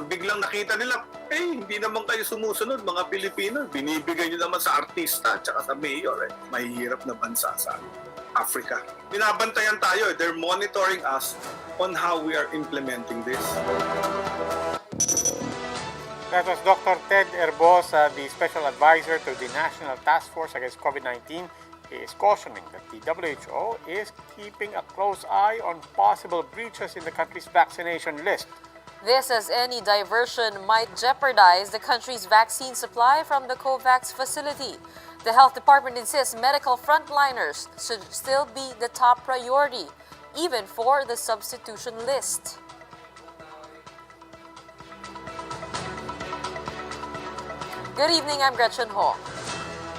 Pag biglang nakita nila, hindi naman kayo sumusunod mga Pilipino. Binibigay nyo naman sa artista at saka sa mayor. Mahihirap na bansa sa Africa. Binabantayan tayo. They're monitoring us on how we are implementing this. That was Dr. Ted Herbosa, the Special Advisor to the National Task Force Against COVID-19. He is cautioning that the WHO is keeping a close eye on possible breaches in the country's vaccination list. This as any diversion might jeopardize the country's vaccine supply from the COVAX facility. The health department insists medical frontliners should still be the top priority, even for the substitution list. Good evening, I'm Gretchen Ho.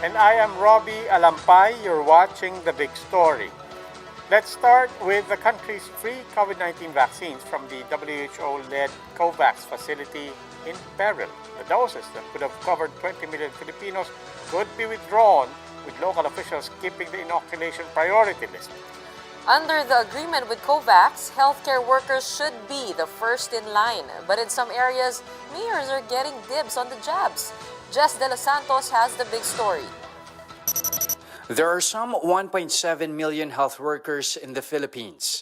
And I am Robbie Alampay. You're watching The Big Story. Let's start with the country's free COVID-19 vaccines from the WHO-led COVAX facility in peril. The doses that could have covered 20 million Filipinos could be withdrawn, with local officials keeping the inoculation priority list. Under the agreement with COVAX, healthcare workers should be the first in line. But in some areas, mayors are getting dibs on the jabs. Jess De Los Santos has the big story. There are some 1.7 million health workers in the Philippines,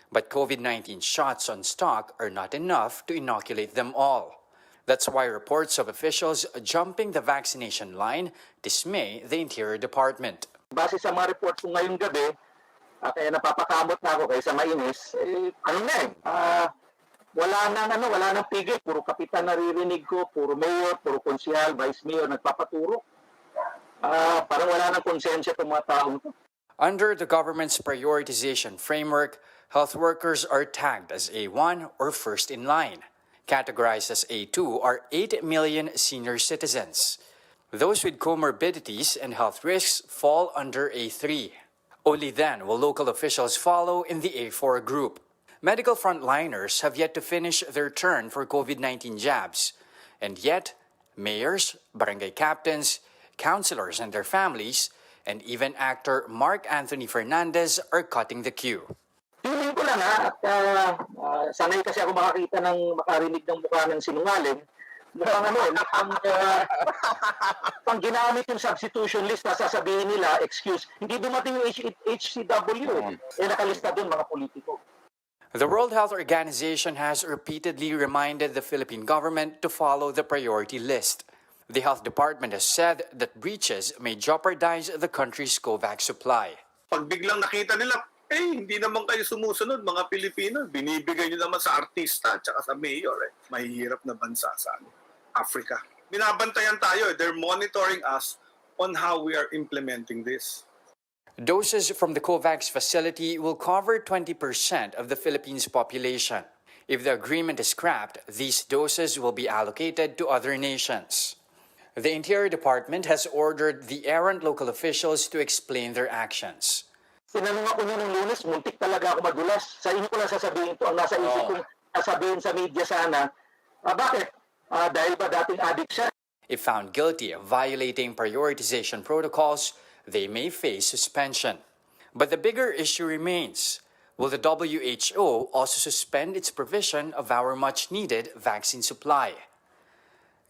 but COVID-19 shots on stock are not enough to inoculate them all. That's why reports of officials jumping the vaccination line dismay the Interior Department. Base sa mga report ko ngayong gabi, kaya napapakamot na ako kaysa mainis, wala nang pigil. Puro kapitan naririnig ko, puro mayor, puro konsehal, vice mayor nagpapaturo. Parang wala nang konsensya itong mga taong ito. Under the government's prioritization framework, health workers are tagged as A1 or first in line. Categorized as A2 are 8 million senior citizens. Those with comorbidities and health risks fall under A3. Only then will local officials follow in the A4 group. Medical frontliners have yet to finish their turn for COVID-19 jabs. And yet, mayors, barangay captains, councilors and their families, and even actor Mark Anthony Fernandez are cutting the queue. Feeling ko lang at sanay kasi ako makarinig ng mukha ng sinungaling. Pang ginamit yung substitution list na sasabihin nila, excuse, hindi dumating yung HCW. Nakalista dun mga politiko. The World Health Organization has repeatedly reminded the Philippine government to follow the priority list. The Health Department has said that breaches may jeopardize the country's COVAX supply. Pag biglang nakita nila, hindi naman kayo sumusunod mga Pilipino. Binibigay nyo naman sa artista at saka sa mayor. Mahihirap na bansa sa Africa. Binabantayan tayo. They're monitoring us on how we are implementing this. Doses from the COVAX facility will cover 20% of the Philippines' population. If the agreement is scrapped, these doses will be allocated to other nations. The Interior Department has ordered the errant local officials to explain their actions. Tinanong ako niya ng Lunes, muntik talaga ako madulas. Sa inyo ko lang sasabihin ito. Ang nasa isip ko sasabihin sa media sana, bakit? Dahil ba dating addict siya? If found guilty of violating prioritization protocols, they may face suspension. But the bigger issue remains. Will the WHO also suspend its provision of our much-needed vaccine supply?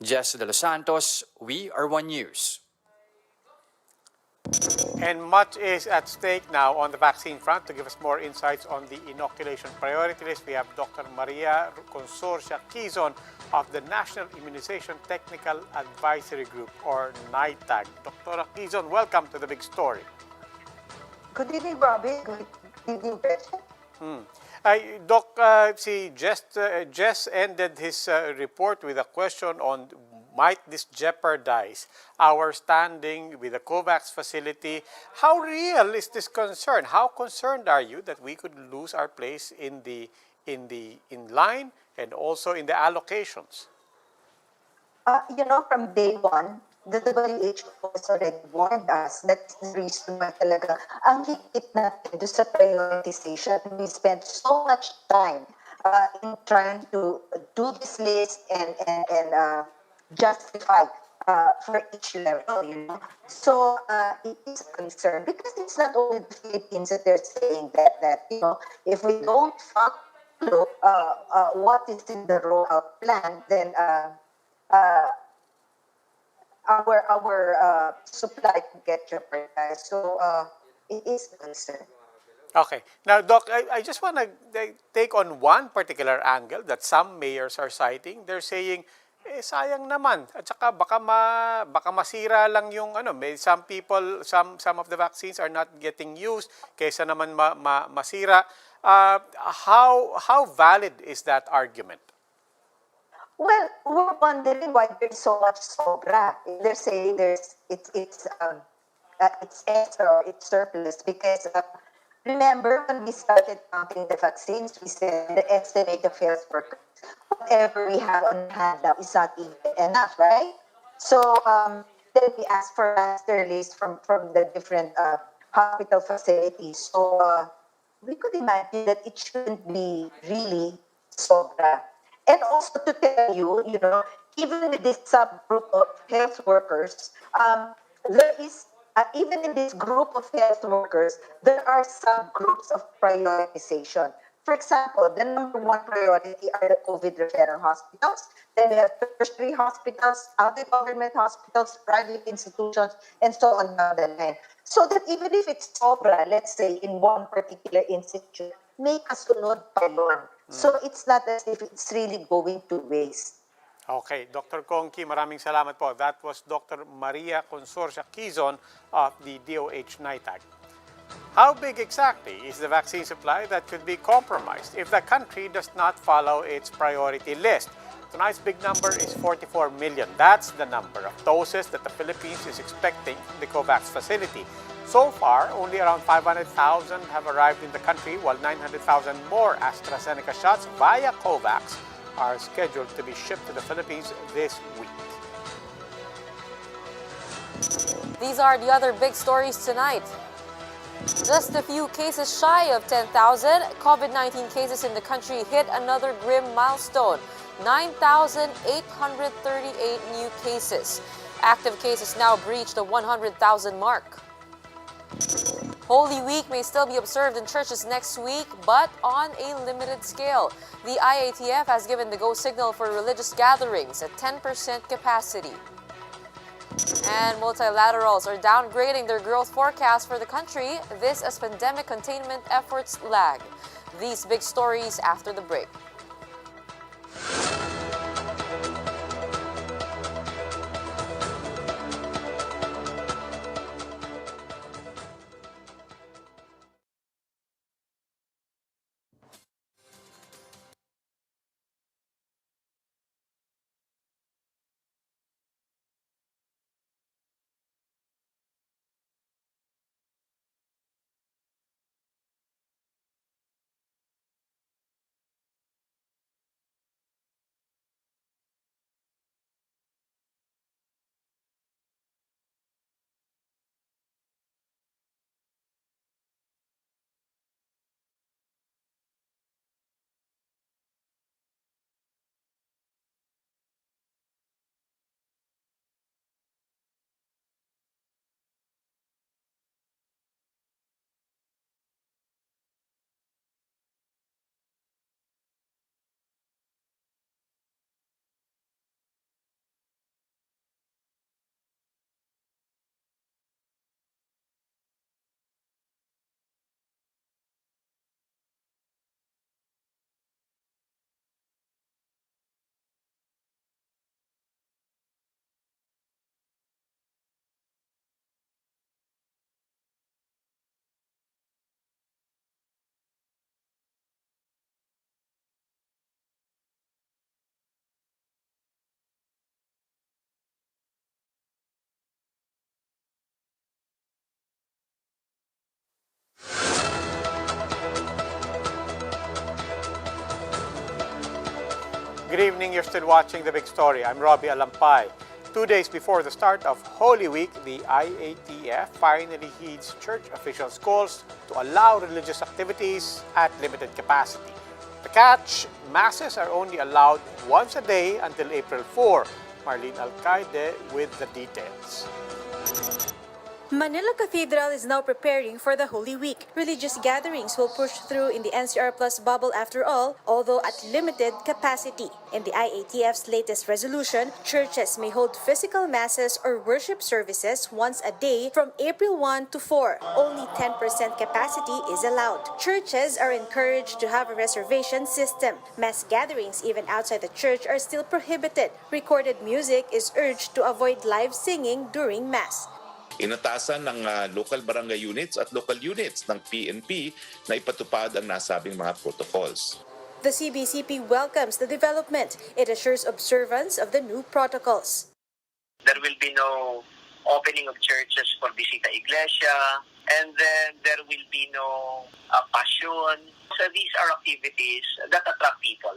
Jess De Los Santos, we are One News. And much is at stake now on the vaccine front. To give us more insights on the inoculation priority list, we have Dr. Maria Consorcia Quizon of the National Immunization Technical Advisory Group, or NITAG. Dr. Quizon, welcome to The Big Story. Good evening, Bobby. Good evening, President. Doc, Jess ended his report with a question on might this jeopardize our standing with the COVAX facility? How real is this concern? How concerned are you that we could lose our place in line and also in the allocations? From day one, the WHO has already warned us that's the reason why talaga ang higpit natin doon sa prioritization. We spent so much time in trying to do this list and justify for each level, So it is a concern because it's not only the Philippines that they're saying that if we don't follow clue what is in the rollout plan, then uh, our supply could get jeopardized. So it is a concern. Okay. Now, Doc, I just want to take on one particular angle that some mayors are citing. They're saying, sayang naman. At saka baka masira lang yung ano, may some people, some of the vaccines are not getting used kaysa naman masira. How valid is that argument? Well, we're wondering why there's so much sobra. They're saying it's extra or it's surplus because remember when we started counting the vaccines, we said the estimate of health workers, whatever we have on hand now is not even enough, right? So then we asked for master list from the different hospital facilities. So we could imagine that it shouldn't be really sobra. And also to tell you, even with this subgroup of health workers, there is, even in this group of health workers, there are subgroups of prioritization. For example, the number one priority are the COVID referral hospitals. Then we have tertiary hospitals, other government hospitals, private institutions, and so on down the line. So that even if it's sobra, let's say, in one particular institute, may kasunod pa yun. So it's not as if it's really going to waste. Okay, Dr. Kongki, maraming salamat po. That was Dr. Maria Consorcia Quizon of the DOH NITAG. How big exactly is the vaccine supply that could be compromised if the country does not follow its priority list? Tonight's big number is 44 million. That's the number of doses that the Philippines is expecting from the COVAX facility. So far, only around 500,000 have arrived in the country, while 900,000 more AstraZeneca shots via COVAX are scheduled to be shipped to the Philippines this week. These are the other big stories tonight. Just a few cases shy of 10,000, COVID-19 cases in the country hit another grim milestone, 9,838 new cases. Active cases now breach the 100,000 mark. Holy Week may still be observed in churches next week, but on a limited scale. The IATF has given the go signal for religious gatherings at 10% capacity. And multilaterals are downgrading their growth forecast for the country, this as pandemic containment efforts lag. These big stories after the break. Good evening, you're still watching The Big Story. I'm Robbie Alampay. 2 days before the start of Holy Week, the IATF finally heeds church officials' calls to allow religious activities at limited capacity. The catch, masses are only allowed once a day until April 4. Marlene Alcaide with the details. Manila Cathedral is now preparing for the Holy Week. Religious gatherings will push through in the NCR Plus bubble after all, although at limited capacity. In the IATF's latest resolution, churches may hold physical masses or worship services once a day from April 1 to 4. Only 10% capacity is allowed. Churches are encouraged to have a reservation system. Mass gatherings, even outside the church, are still prohibited. Recorded music is urged to avoid live singing during Mass. Inatasan ng local barangay units at local units ng PNP na ipatupad ang nasabing mga protocols. The CBCP welcomes the development. It assures observance of the new protocols. There will be no opening of churches for Visita Iglesia, and then there will be no passion. So these are activities that attract people.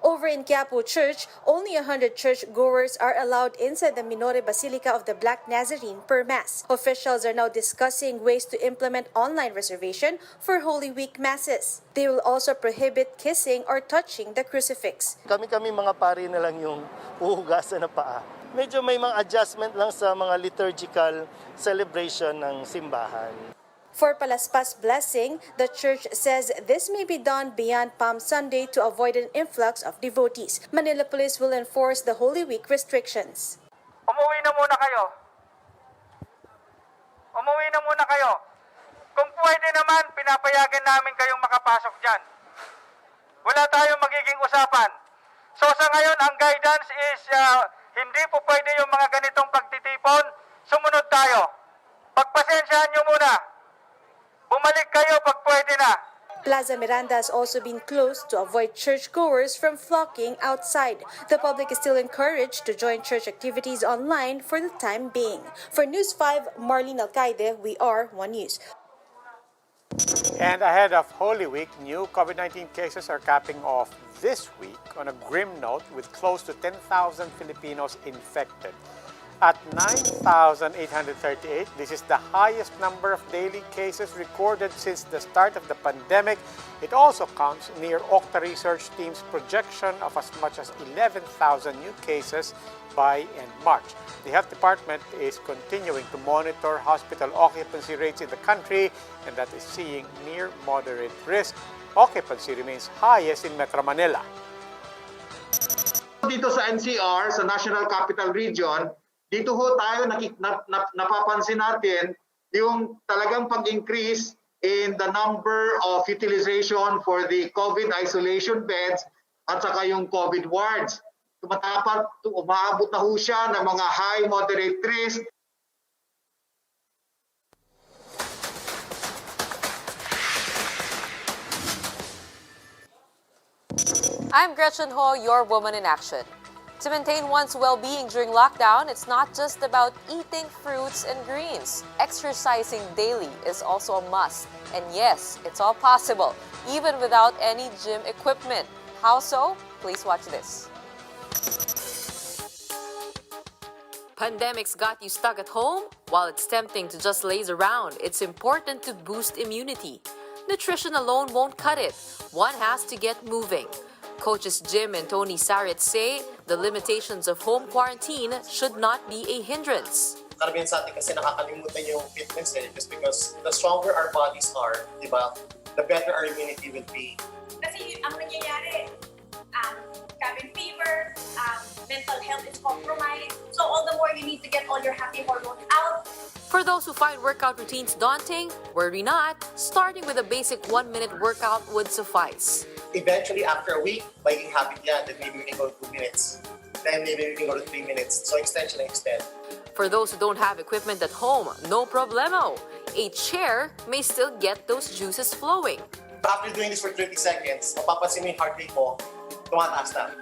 Over in Quiapo Church, only 100 church-goers are allowed inside the Minore Basilica of the Black Nazarene per Mass. Officials are now discussing ways to implement online reservation for Holy Week Masses. They will also prohibit kissing or touching the crucifix. Kami mga pari na lang yung uhugasan na paa. Medyo may mga adjustment lang sa mga liturgical celebration ng simbahan. For Palaspas blessing, the church says this may be done beyond Palm Sunday to avoid an influx of devotees. Manila Police will enforce the Holy Week restrictions. Umuwi na muna kayo. Umuwi na muna kayo. Kung pwede naman, pinapayagan namin kayong makapasok dyan. Wala tayong magiging usapan. So sa ngayon, ang guidance is hindi po pwede yung mga ganitong pagtitipon. Sumunod tayo. Pagpasensyahan nyo muna. Bumalik kayo pag pwede na. Plaza Miranda has also been closed to avoid churchgoers from flocking outside. The public is still encouraged to join church activities online for the time being. For News 5, Marlene Alcaide, we are One News. And ahead of Holy Week, new COVID-19 cases are capping off this week on a grim note with close to 10,000 Filipinos infected. At 9,838, this is the highest number of daily cases recorded since the start of the pandemic. It also comes near Okta Research Team's projection of as much as 11,000 new cases by end March. The Health Department is continuing to monitor hospital occupancy rates in the country, and that is seeing near moderate risk. Occupancy remains highest in Metro Manila. Dito sa NCR, sa National Capital Region, dito ho tayo napapansin natin yung talagang pag-increase in the number of utilization for the COVID isolation beds at saka yung COVID wards. Umaabot na ho siya ng mga high, moderate risk. I'm Gretchen Ho, your woman in action. To maintain one's well-being during lockdown, it's not just about eating fruits and greens. Exercising daily is also a must. And yes, it's all possible, even without any gym equipment. How so? Please watch this. Pandemic's got you stuck at home? While it's tempting to just laze around, it's important to boost immunity. Nutrition alone won't cut it. One has to get moving. Coaches Jim and Tony Sarit say the limitations of home quarantine should not be a hindrance. Karamihan sa atin kasi nakakalimutan yung fitness just because the stronger our bodies are, di ba, the better our immunity will be. Kasi ang nangyayari, cabin fever, mental health is compromised. So all the more you need to get all your happy hormones out. For those who find workout routines daunting, worry not. Starting with a basic 1-minute workout would suffice. Eventually, after a week, magiging habit yan, then maybe we can go to 2 minutes. Then maybe we can go to 3 minutes. So extension and extend. For those who don't have equipment at home, no problemo. A chair may still get those juices flowing. After doing this for 30 seconds, mapapansin mo yung heart rate mo, tumataas na.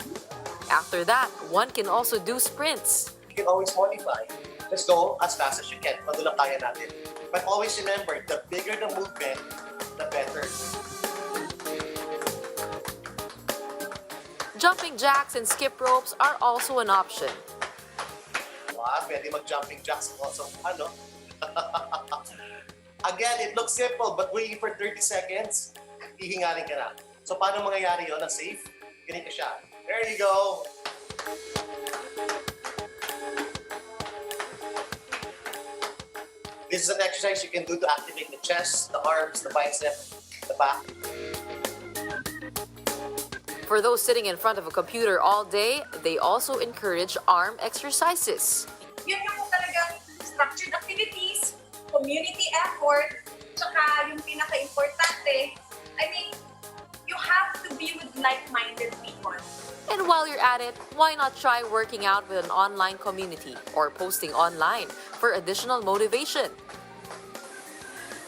After that, one can also do sprints. You can always modify. Just go as fast as you can. Madulang kaya natin. But always remember, the bigger the movement, the better. Jumping jacks and skip ropes are also an option. Wow, pwede mag-jumping jacks also. Ano? Again, it looks simple, but waiting for 30 seconds, hihingalin ka na. So paano mangyayari yun na safe? Ganito siya. There you go. This is an exercise you can do to activate the chest, the arms, the bicep, the back. For those sitting in front of a computer all day, they also encourage arm exercises. Yun yung talagang structured activities, community effort, tsaka yung pinaka-importante, I mean, you have to be with like-minded people. And while you're at it, why not try working out with an online community or posting online for additional motivation?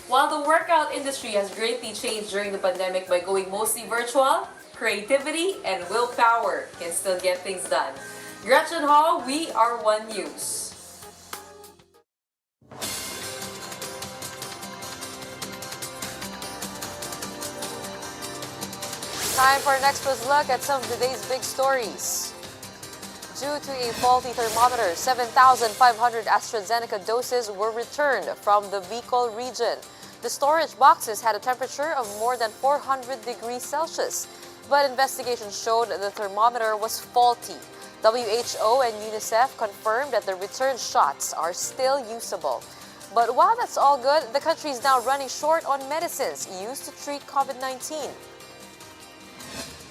While the workout industry has greatly changed during the pandemic by going mostly virtual, creativity and willpower can still get things done. Gretchen Hall, we are One News. Time for our next look at some of today's big stories. Due to a faulty thermometer, 7,500 AstraZeneca doses were returned from the Bicol region. The storage boxes had a temperature of more than 400 degrees Celsius, but investigation showed the thermometer was faulty. WHO and UNICEF confirmed that the returned shots are still usable. But while that's all good, the country is now running short on medicines used to treat COVID-19.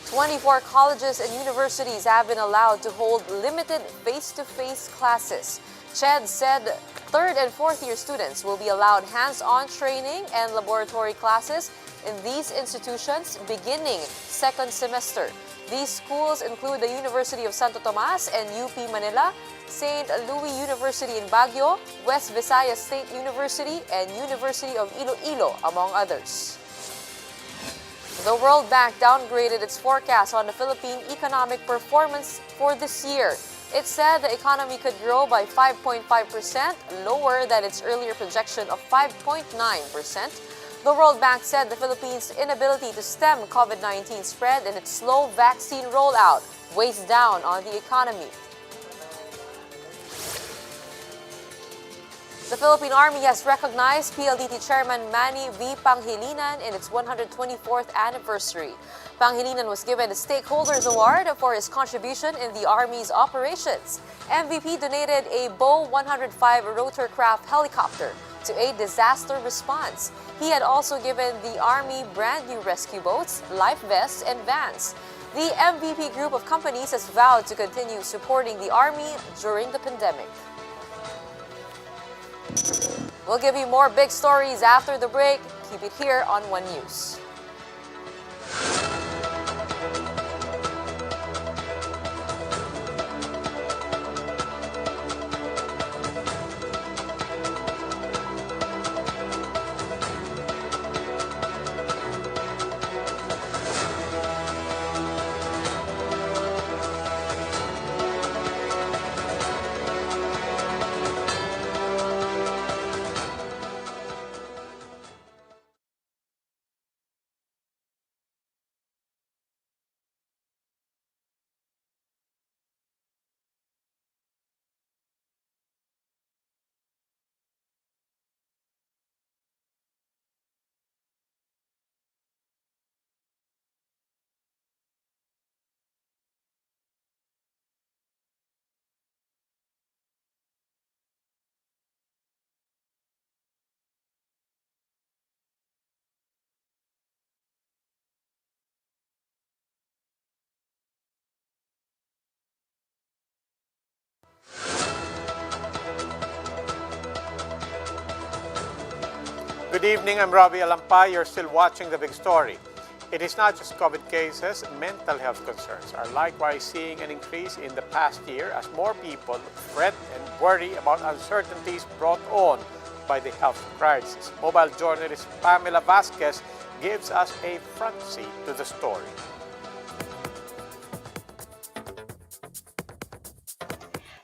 24 colleges and universities have been allowed to hold limited face-to-face classes. CHED said third and fourth year students will be allowed hands-on training and laboratory classes in these institutions beginning second semester. These schools include the University of Santo Tomas and UP Manila, St. Louis University in Baguio, West Visayas State University, and University of Iloilo, among others. The World Bank downgraded its forecast on the Philippine economic performance for this year. It said the economy could grow by 5.5%, lower than its earlier projection of 5.9%. The World Bank said the Philippines' inability to stem COVID-19 spread and its slow vaccine rollout weighs down on the economy. The Philippine Army has recognized PLDT Chairman Manny V. Pangilinan in its 124th anniversary. Pangilinan was given the Stakeholders Award for his contribution in the Army's operations. MVP donated a Bo 105 rotorcraft helicopter to aid disaster response. He had also given the Army brand new rescue boats, life vests, and vans. The MVP group of companies has vowed to continue supporting the Army during the pandemic. We'll give you more big stories after the break. Keep it here on One News. Good evening, I'm Robbie Alampay. You're still watching The Big Story. It is not just COVID cases, mental health concerns are likewise seeing an increase in the past year as more people fret and worry about uncertainties brought on by the health crisis. Mobile journalist Pamela Vasquez gives us a front seat to the story.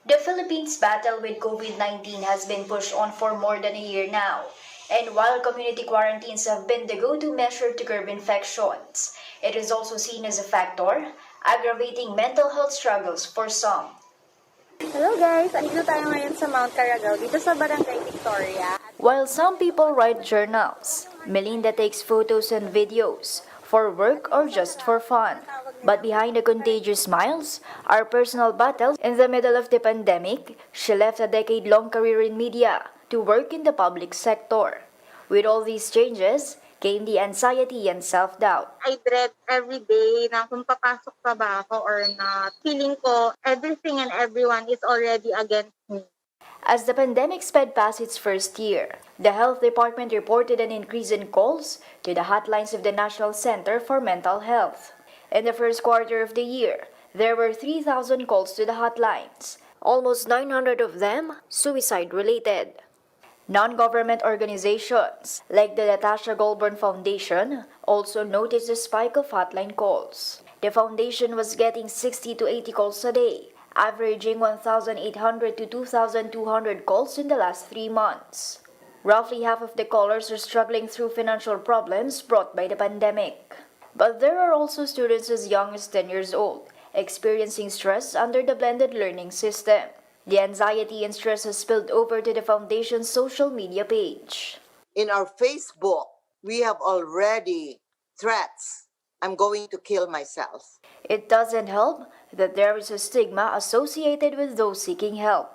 The Philippines' battle with COVID-19 has been pushed on for more than a year now. And while community quarantines have been the go-to measure to curb infections, it is also seen as a factor aggravating mental health struggles for some. Hello guys! Andito tayo ngayon sa Mount Caragao, dito sa Barangay Victoria. While some people write journals, Melinda takes photos and videos for work or just for fun. But behind the contagious smiles are personal battles. In the middle of the pandemic, she left a decade-long career in media to work in the public sector. With all these changes, came the anxiety and self-doubt. I dread every day na kung papasok pa ba ako or not. Feeling ko, everything and everyone is already against me. As the pandemic sped past its first year, the Health Department reported an increase in calls to the hotlines of the National Center for Mental Health. In the first quarter of the year, there were 3,000 calls to the hotlines, almost 900 of them suicide-related. Non-government organizations, like the Natasha Goldburn Foundation, also noticed a spike of hotline calls. The foundation was getting 60 to 80 calls a day, averaging 1,800 to 2,200 calls in the last 3 months. Roughly half of the callers are struggling through financial problems brought by the pandemic. But there are also students as young as 10 years old, experiencing stress under the blended learning system. The anxiety and stress has spilled over to the foundation's social media page. In our Facebook, we have already threats. I'm going to kill myself. It doesn't help that there is a stigma associated with those seeking help.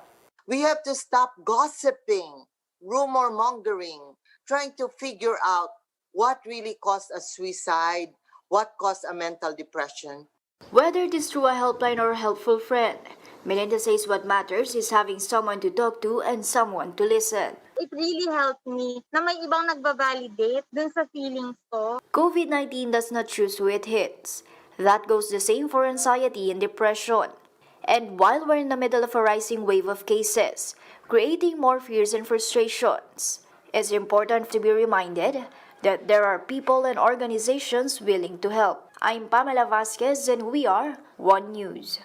We have to stop gossiping, rumor mongering, trying to figure out what really caused a suicide, what caused a mental depression. Whether it is through a helpline or a helpful friend, Melinda says what matters is having someone to talk to and someone to listen. It really helped me na may ibang nagbabalidate dun sa feelings ko. COVID-19 does not choose who it hits. That goes the same for anxiety and depression. And while we're in the middle of a rising wave of cases, creating more fears and frustrations, it's important to be reminded that there are people and organizations willing to help. I'm Pamela Vasquez and we are One News.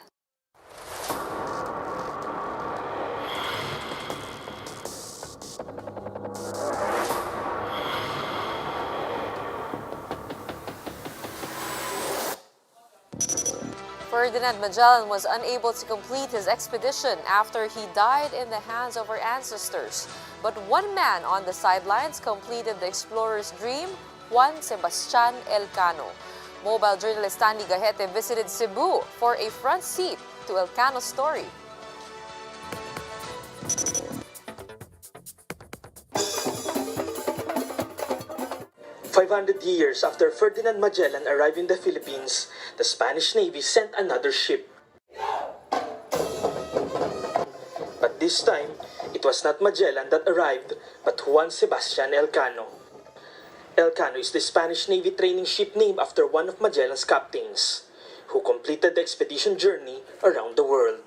Ferdinand Magellan was unable to complete his expedition after he died in the hands of our ancestors. But one man on the sidelines completed the explorer's dream, Juan Sebastian Elcano. Mobile journalist Stanley Gahete visited Cebu for a front seat to Elcano's story. "500 years after Ferdinand Magellan arrived in the Philippines, the Spanish Navy sent another ship. But this time, it was not Magellan that arrived, but Juan Sebastian Elcano. Elcano is the Spanish Navy training ship named after one of Magellan's captains, who completed the expedition journey around the world.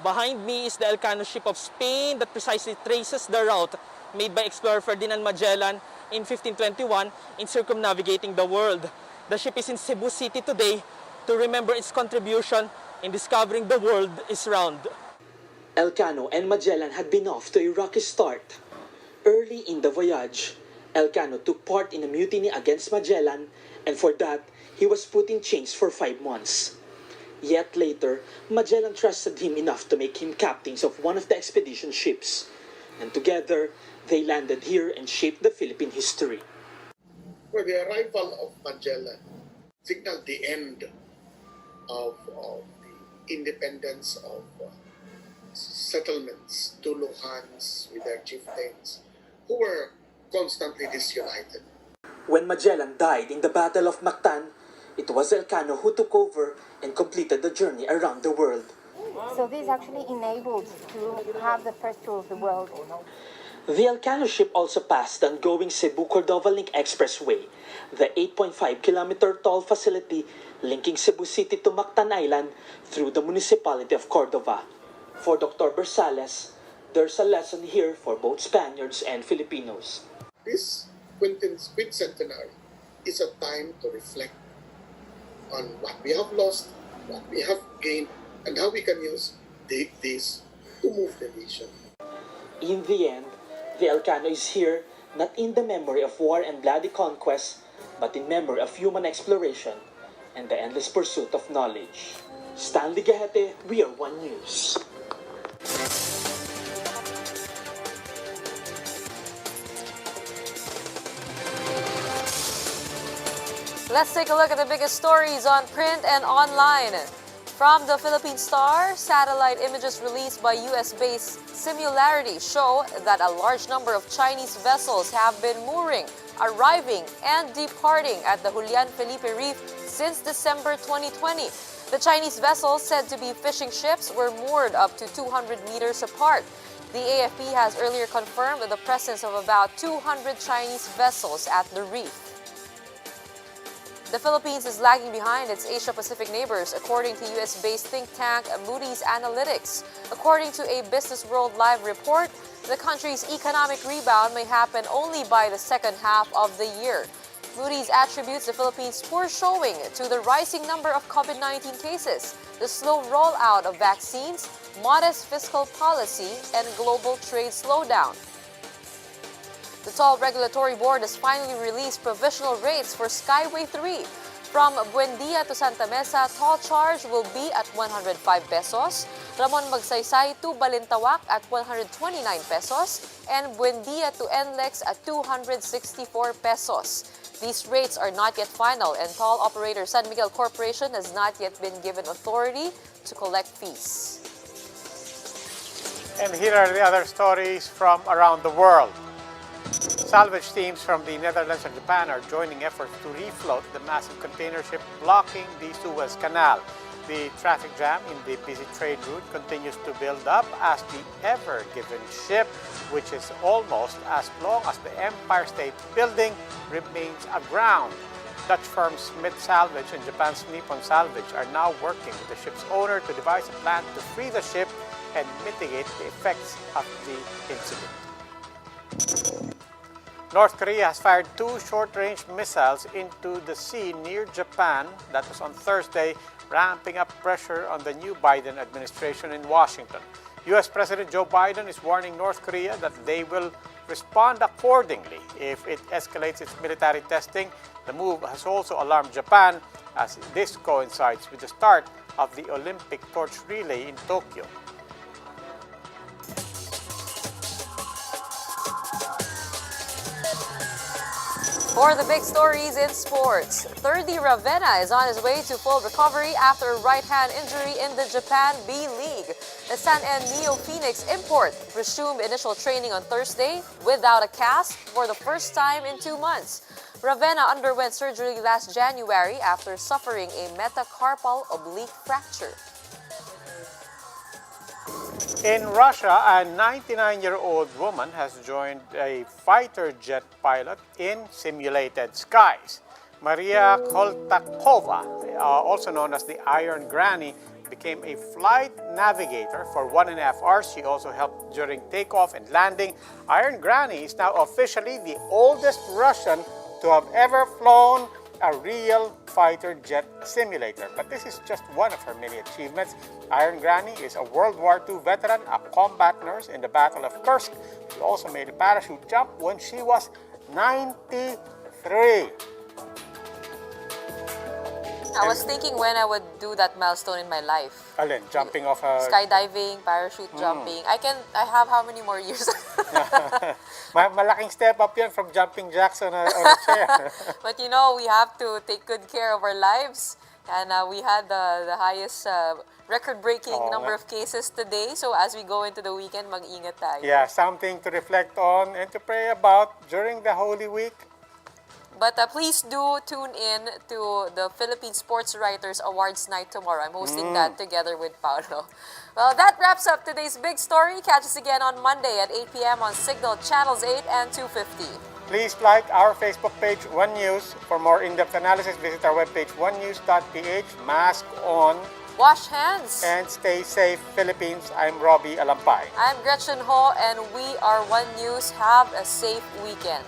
Behind me is the Elcano ship of Spain that precisely traces the route made by explorer Ferdinand Magellan in 1521 in circumnavigating the world. The ship is in Cebu City today to remember its contribution in discovering the world is round. Elcano and Magellan had been off to a rocky start. Early in the voyage, Elcano took part in a mutiny against Magellan, and for that, he was put in chains for 5 months. Yet later, Magellan trusted him enough to make him captain of one of the expedition ships, and together, they landed here and shaped the Philippine history. Well, the arrival of Magellan signaled the end of the independence of settlements, Tulujans with their chieftains, who were constantly disunited. When Magellan died in the Battle of Mactan, it was Elcano who took over and completed the journey around the world. So this actually enabled to have the first tour of the world. The Elcano ship also passed the ongoing Cebu-Cordova Link Expressway, the 8.5-kilometer tall facility linking Cebu City to Mactan Island through the municipality of Cordova. For Dr. Bersales, there's a lesson here for both Spaniards and Filipinos. This quincentenary is a time to reflect on what we have lost, what we have gained, and how we can use this to move the nation. In the end, the Elcano is here not in the memory of war and bloody conquest, but in memory of human exploration and the endless pursuit of knowledge. Stanley Gahete, we are One News. Let's take a look at the biggest stories on print and online. From the Philippine Star, satellite images released by US-based Similarity show that a large number of Chinese vessels have been mooring, arriving, and departing at the Julian Felipe Reef since December 2020. The Chinese vessels, said to be fishing ships, were moored up to 200 meters apart. The AFP has earlier confirmed the presence of about 200 Chinese vessels at the reef. The Philippines is lagging behind its Asia-Pacific neighbors, according to US-based think tank Moody's Analytics. According to a Business World Live report, the country's economic rebound may happen only by the second half of the year. Moody's attributes the Philippines' poor showing to the rising number of COVID-19 cases, the slow rollout of vaccines, modest fiscal policy, and global trade slowdown. The Toll Regulatory Board has finally released provisional rates for Skyway 3. From Buendia to Santa Mesa, toll charge will be at 105 pesos, Ramon Magsaysay to Balintawak at 129 pesos, and Buendia to NLEX at 264 pesos. These rates are not yet final, and toll operator San Miguel Corporation has not yet been given authority to collect fees. And here are the other stories from around the world. Salvage teams from the Netherlands and Japan are joining efforts to refloat the massive container ship blocking the Suez Canal. The traffic jam in the busy trade route continues to build up as the Ever Given ship, which is almost as long as the Empire State Building, remains aground. Dutch firms Smith Salvage and Japan's Nippon Salvage are now working with the ship's owner to devise a plan to free the ship and mitigate the effects of the incident. North Korea has fired 2 short-range missiles into the sea near Japan. That was on Thursday, ramping up pressure on the new Biden administration in Washington. U.S. President Joe Biden is warning North Korea that they will respond accordingly if it escalates its military testing. The move has also alarmed Japan, as this coincides with the start of the Olympic torch relay in Tokyo. For the big stories in sports, Thirdy Ravenna is on his way to full recovery after a right-hand injury in the Japan B-League. The San Neo Phoenix import resumed initial training on Thursday without a cast for the first time in 2 months. Ravenna underwent surgery last January after suffering a metacarpal oblique fracture. In Russia, a 99-year-old woman has joined a fighter jet pilot in simulated skies. Maria Koltakova, also known as the Iron Granny, became a flight navigator for 1.5 hours. She also helped during takeoff and landing. Iron Granny is now officially the oldest Russian to have ever flown a real fighter jet simulator. But this is just one of her many achievements. Iron Granny is a World War II veteran, a combat nurse in the Battle of Kursk. She also made a parachute jump when she was 93. I was thinking when I would do that milestone in my life. Alin, jumping off a... Skydiving, parachute jumping. I have how many more years? Malaking step up yan from jumping jacks on a chair. But you know, we have to take good care of our lives. And we had the highest record-breaking number of cases today. So as we go into the weekend, mag-ingat tayo. Yeah, something to reflect on and to pray about during the Holy Week. But please do tune in to the Philippine Sports Writers Awards night tomorrow. I'm hosting that together with Paolo. Well, that wraps up today's big story. Catch us again on Monday at 8 p.m. on Signal Channels 8 and 250. Please like our Facebook page, One News. For more in-depth analysis, visit our webpage, onenews.ph. Mask on. Wash hands. And stay safe, Philippines. I'm Robbie Alampay. I'm Gretchen Ho, and we are One News. Have a safe weekend.